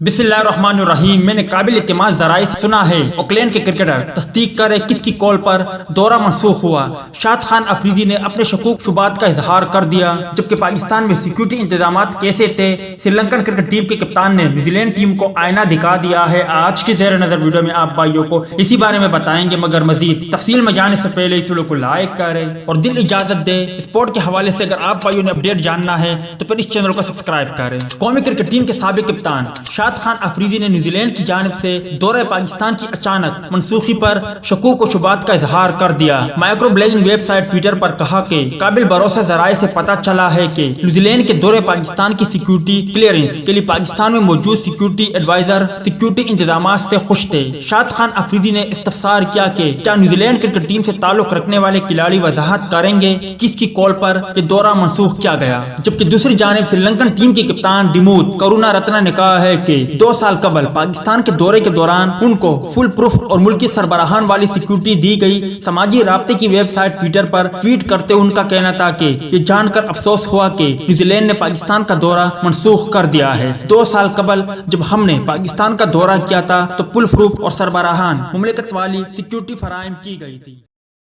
बिस्मिल्लाहिर्रहमानिर्रहीम। मैंने काबिल एतमाद ज़राए से सुना है ऑकलैंड के क्रिकेटर तस्दीक करे किसकी कॉल पर दौरा मनसूख हुआ। शाद खान अफरीदी ने अपने शकूक शुबात का इजहार कर दिया, जबकि पाकिस्तान में सिक्योरिटी इंतजाम कैसे थे। श्रीलंकन क्रिकेट टीम के कप्तान ने न्यूजीलैंड टीम को आईना दिखा दिया है। आज की ज़ेर नज़र वीडियो में आप भाइयों को इसी बारे में बताएंगे, मगर मजीद तफसील में जाने से पहले इस वीडियो को लाइक करें और दिल इजाजत दे स्पोर्ट के हवाले से अगर आप भाइयों ने अपडेट जानना है तो फिर इस चैनल को सब्सक्राइब करें। कौमी क्रिकेट टीम के साबिक कप्तान शाद खान अफरीदी ने न्यूजीलैंड की जानिब से दौरे पाकिस्तान की अचानक मनसूखी पर शकूक व शुबात का इजहार कर दिया। माइक्रो ब्लेजिंग वेबसाइट ट्विटर पर कहा कि काबिल भरोसा जराए से पता चला है कि न्यूजीलैंड के दौरे पाकिस्तान की सिक्योरिटी क्लियरेंस के लिए पाकिस्तान में मौजूद सिक्योरिटी एडवाइजर सिक्योरिटी इंतजाम से खुश थे। शाद खान अफरीदी ने इस्तफसार किया कि क्या न्यूजीलैंड क्रिकेट टीम से ताल्लुक रखने वाले खिलाड़ी वजाहत करेंगे किसकी कॉल पर यह दौरा मनसूख किया गया। जबकि दूसरी जानिब श्रीलंकन टीम के कप्तान दिमूथ करुणारत्ने ने कहा है कि 2 साल कबल पाकिस्तान के दौरे के दौरान उनको फुल प्रूफ और मुल्की सरबराहान वाली सिक्योरिटी दी गई। समाजी राब्ते की वेबसाइट ट्विटर पर ट्वीट करते उनका कहना था कि ये जानकर अफसोस हुआ कि न्यूजीलैंड ने पाकिस्तान का दौरा मनसूख कर दिया है। 2 साल कबल जब हमने पाकिस्तान का दौरा किया था तो फुल प्रूफ और सरबराहान मुमलिकत वाली सिक्योरिटी फराहम की गई थी।